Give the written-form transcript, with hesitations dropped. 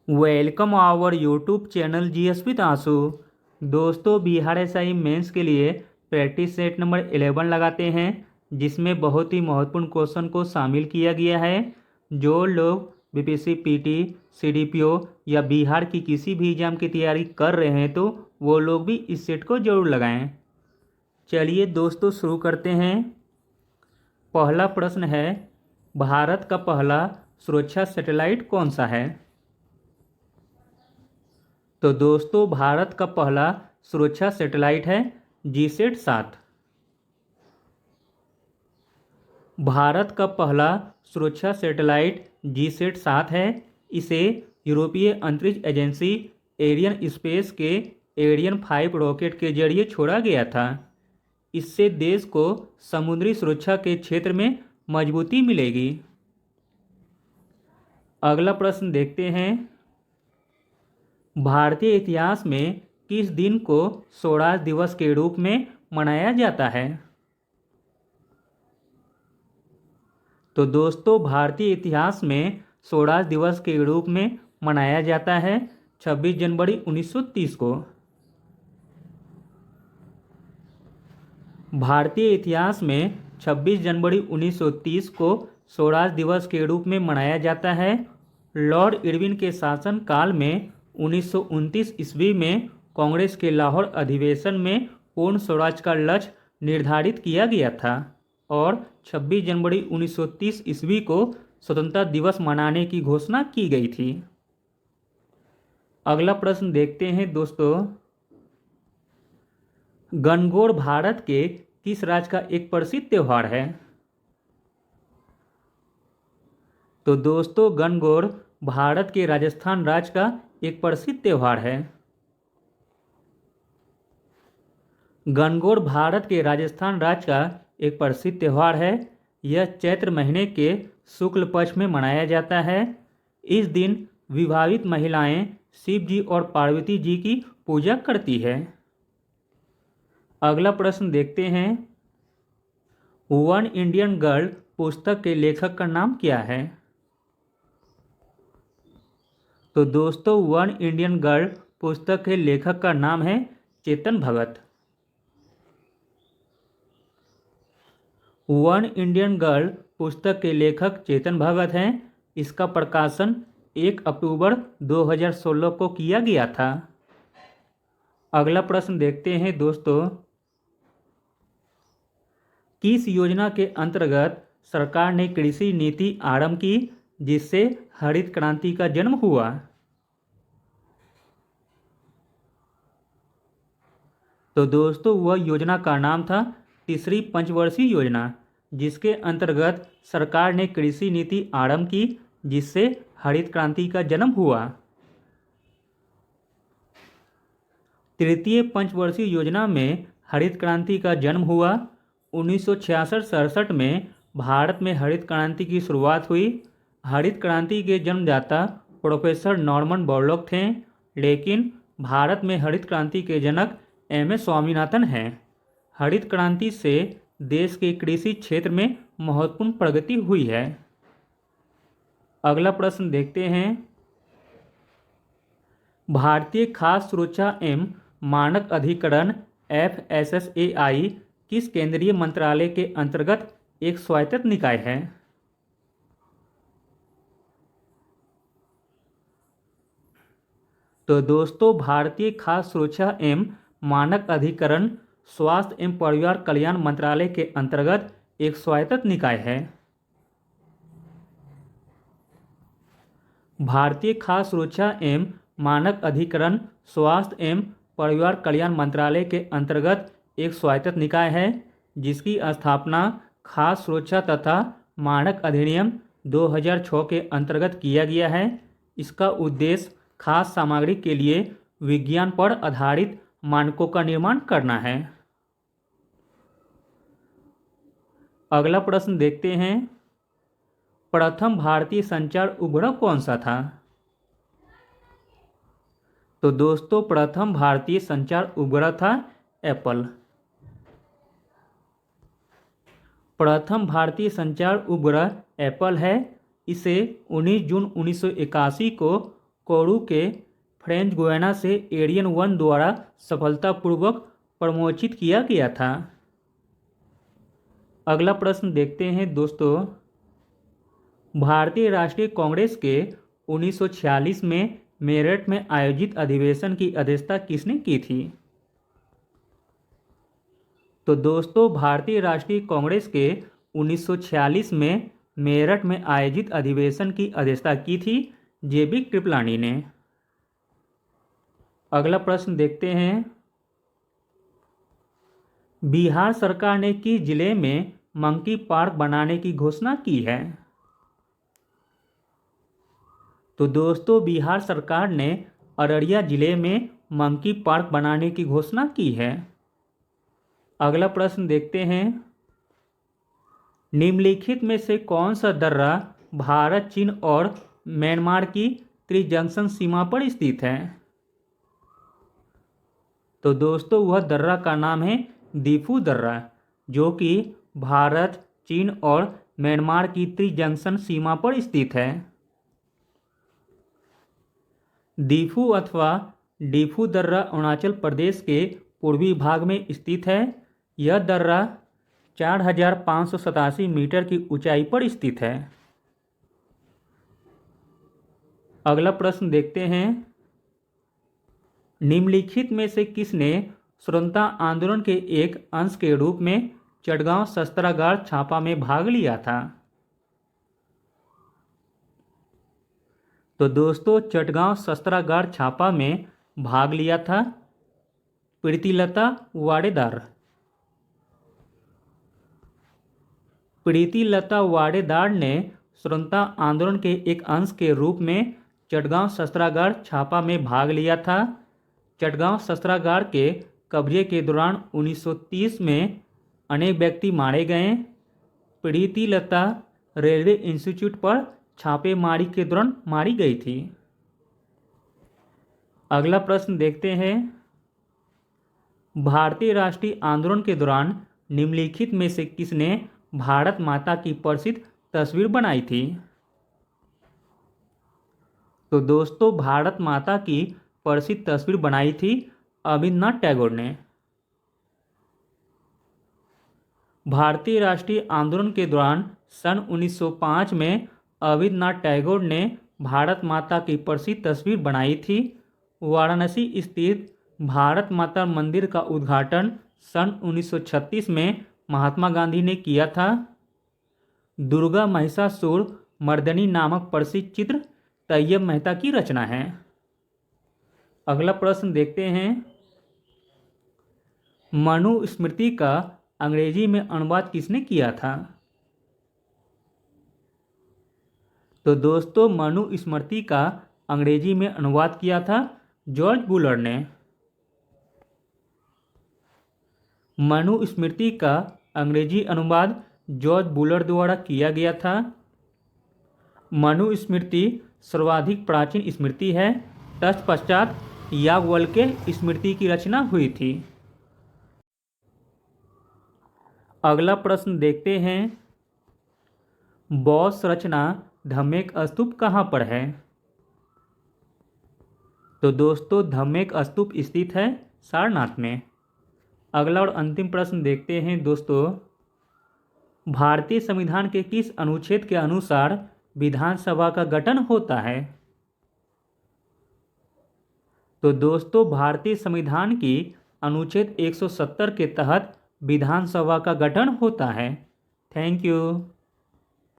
Welcome our YouTube channel GS with Aansu. दोस्तों, Bihar SI mains के लिए प्रैक्टिस सेट नंबर 11 लगाते हैं, जिसमें बहुत ही महत्वपूर्ण क्वेश्चन को शामिल किया गया है। जो लोग बीपीएससी पीटी, सीडीपीओ या बिहार की किसी भी एग्जाम की तैयारी कर रहे हैं तो वो लोग भी इस सेट को जरूर लगाएं। चलिए दोस्तों, शुरू करते हैं। पहला प्रश्न है, भारत का पहला सुरक्षा सैटेलाइट कौन सा है? तो दोस्तों, भारत का पहला सुरक्षा सैटेलाइट है GSAT-7। भारत का पहला सुरक्षा सैटेलाइट GSAT-7 है। इसे यूरोपीय अंतरिक्ष एजेंसी एरियन स्पेस के एरियन 5 रॉकेट के जरिए छोड़ा गया था। इससे देश को समुद्री सुरक्षा के क्षेत्र में मजबूती मिलेगी। अगला प्रश्न देखते हैं। भारतीय इतिहास में किस दिन को स्वराज दिवस के रूप में मनाया जाता है? तो दोस्तों, भारतीय इतिहास में स्वराज दिवस के रूप में मनाया जाता है 26 जनवरी 1930 को। भारतीय इतिहास में 26 जनवरी 1930 को स्वराज दिवस के रूप में मनाया जाता है। लॉर्ड इरविन के शासन काल में 1929 ईस्वी में कांग्रेस के लाहौर अधिवेशन में पूर्ण स्वराज का लक्ष्य निर्धारित किया गया था और 26 जनवरी 1930 ईस्वी को स्वतंत्रता दिवस मनाने की घोषणा की गई थी। अगला प्रश्न देखते हैं दोस्तों। गणगौर भारत के किस राज्य का एक प्रसिद्ध त्योहार है? तो दोस्तों, गणगौर भारत के राजस्थान राज्य का एक प्रसिद्ध त्योहार है। गणगौर भारत के राजस्थान राज्य का एक प्रसिद्ध त्यौहार है। यह चैत्र महीने के शुक्ल पक्ष में मनाया जाता है। इस दिन विवाहित महिलाएं शिव जी और पार्वती जी की पूजा करती है। अगला प्रश्न देखते हैं। वन इंडियन गर्ल पुस्तक के लेखक का नाम क्या है? तो दोस्तों, वन इंडियन गर्ल पुस्तक के लेखक का नाम है Chetan Bhagat. One Indian girl पुस्तक के लेखक चेतन भगत हैं। इसका प्रकाशन 1 अक्टूबर 2016 को किया गया था। अगला प्रश्न देखते हैं दोस्तों। किस योजना के अंतर्गत सरकार ने कृषि नीति आरंभ की जिससे हरित क्रांति का जन्म हुआ? तो दोस्तों, वह योजना का नाम था तीसरी पंचवर्षीय योजना, जिसके अंतर्गत सरकार ने कृषि नीति आरंभ की जिससे हरित क्रांति का जन्म हुआ। तृतीय पंचवर्षीय योजना में हरित क्रांति का जन्म हुआ। 1966-67 में भारत में हरित क्रांति की शुरुआत हुई। हरित क्रांति के जन्मदाता प्रोफेसर नॉर्मन बोरलॉग थे, लेकिन भारत में हरित क्रांति के जनक MS स्वामीनाथन हैं। हरित क्रांति से देश के कृषि क्षेत्र में महत्वपूर्ण प्रगति हुई है। अगला प्रश्न देखते हैं। भारतीय खाद्य सुरक्षा एवं मानक अधिकरण FSSAI किस केंद्रीय मंत्रालय के अंतर्गत एक स्वायत्त निकाय है? तो दोस्तों, भारतीय खाद्य सुरक्षा एवं मानक अधिकरण स्वास्थ्य एवं परिवार कल्याण मंत्रालय के अंतर्गत एक स्वायत्त निकाय है। भारतीय खाद्य सुरक्षा एवं मानक अधिकरण स्वास्थ्य एवं परिवार कल्याण मंत्रालय के अंतर्गत एक स्वायत्त निकाय है, जिसकी स्थापना खाद्य सुरक्षा तथा मानक अधिनियम 2006 के अंतर्गत किया गया है। इसका उद्देश्य खाद्य सामग्री के लिए विज्ञान पर आधारित मानकों का निर्माण करना है। अगला प्रश्न देखते हैं। प्रथम भारतीय संचार उपग्रह कौन सा था? तो दोस्तों, प्रथम भारतीय संचार उपग्रह था एप्पल। प्रथम भारतीय संचार उपग्रह एप्पल है। इसे 19 जून 1981 को कोरू के फ्रेंच गुयाना से एरियन 1 द्वारा सफलतापूर्वक प्रमोचित किया गया था। अगला प्रश्न देखते हैं दोस्तों, भारतीय राष्ट्रीय कांग्रेस के 1946 में मेरठ में आयोजित अधिवेशन की अध्यक्षता किसने की थी? तो दोस्तों, भारतीय राष्ट्रीय कांग्रेस के 1946 में मेरठ में आयोजित अधिवेशन की अध्यक्षता की थी जेबी कृपलानी ने। अगला प्रश्न देखते हैं, बिहार सरकार ने किस जिले में मंकी पार्क बनाने की घोषणा की है? तो दोस्तों, बिहार सरकार ने अररिया जिले में मंकी पार्क बनाने की घोषणा की है। अगला प्रश्न देखते हैं, निम्नलिखित में से कौन सा दर्रा भारत, चीन और म्यांमार की त्रिजंक्शन सीमा पर स्थित है? तो दोस्तों, वह दर्रा का नाम है दीफू दर्रा, जो कि भारत, चीन और म्यांमार की त्रिजंक्शन सीमा पर स्थित है। दीफू अथवा डीफू दर्रा अरुणाचल प्रदेश के पूर्वी भाग में स्थित है। यह दर्रा 4587 मीटर की ऊंचाई पर स्थित है। अगला प्रश्न देखते हैं, निम्नलिखित में से किसने स्वतंत्रता आंदोलन के एक अंश के रूप में चटगांव शस्त्रागार छापा में भाग लिया था? तो दोस्तों, चटगांव शस्त्रागार छापा में भाग लिया था प्रीतिलता वाडेदार। प्रीतिलता वाडेदार ने स्वतंत्रता आंदोलन के एक अंश के रूप में चटगांव शस्त्रागार छापा में भाग लिया था। चटगांव शस्त्रागार के कब्जे के दौरान 1930 में अनेक व्यक्ति मारे गए। प्रीतिलता रेलवे इंस्टीट्यूट पर छापेमारी के दौरान मारी गई थी। अगला प्रश्न देखते हैं, भारतीय राष्ट्रीय आंदोलन के दौरान निम्नलिखित में से किसने भारत माता की प्रसिद्ध तस्वीर बनाई थी? तो दोस्तों, भारत माता की प्रसिद्ध तस्वीर बनाई थी रवींद्रनाथ टैगोर ने। भारतीय राष्ट्रीय आंदोलन के दौरान सन 1905 में रवींद्रनाथ टैगोर ने भारत माता की प्रसिद्ध तस्वीर बनाई थी। वाराणसी स्थित भारत माता मंदिर का उद्घाटन सन 1936 में महात्मा गांधी ने किया था। दुर्गा महिषासुर मर्दनी नामक प्रसिद्ध चित्र तैयब मेहता की रचना है। अगला प्रश्न देखते हैं, मनुस्मृति का अंग्रेजी में अनुवाद किसने किया था? तो दोस्तों, मनुस्मृति का अंग्रेजी में अनुवाद किया था जॉर्ज बुलर ने। मनुस्मृति का अंग्रेजी अनुवाद जॉर्ज बुलर द्वारा किया गया था। मनुस्मृति सर्वाधिक प्राचीन स्मृति है। तत्पश्चात याज्ञवल्क्य स्मृति की रचना हुई थी। अगला प्रश्न देखते हैं, बौद्ध रचना धम्मेक स्तूप कहाँ पर है? तो दोस्तों, धम्मेक स्तूप स्थित है सारनाथ में। अगला और अंतिम प्रश्न देखते हैं दोस्तों, भारतीय संविधान के किस अनुच्छेद के अनुसार विधानसभा का गठन होता है? तो दोस्तों, भारतीय संविधान की अनुच्छेद 170 के तहत विधानसभा का गठन होता है। Thank you.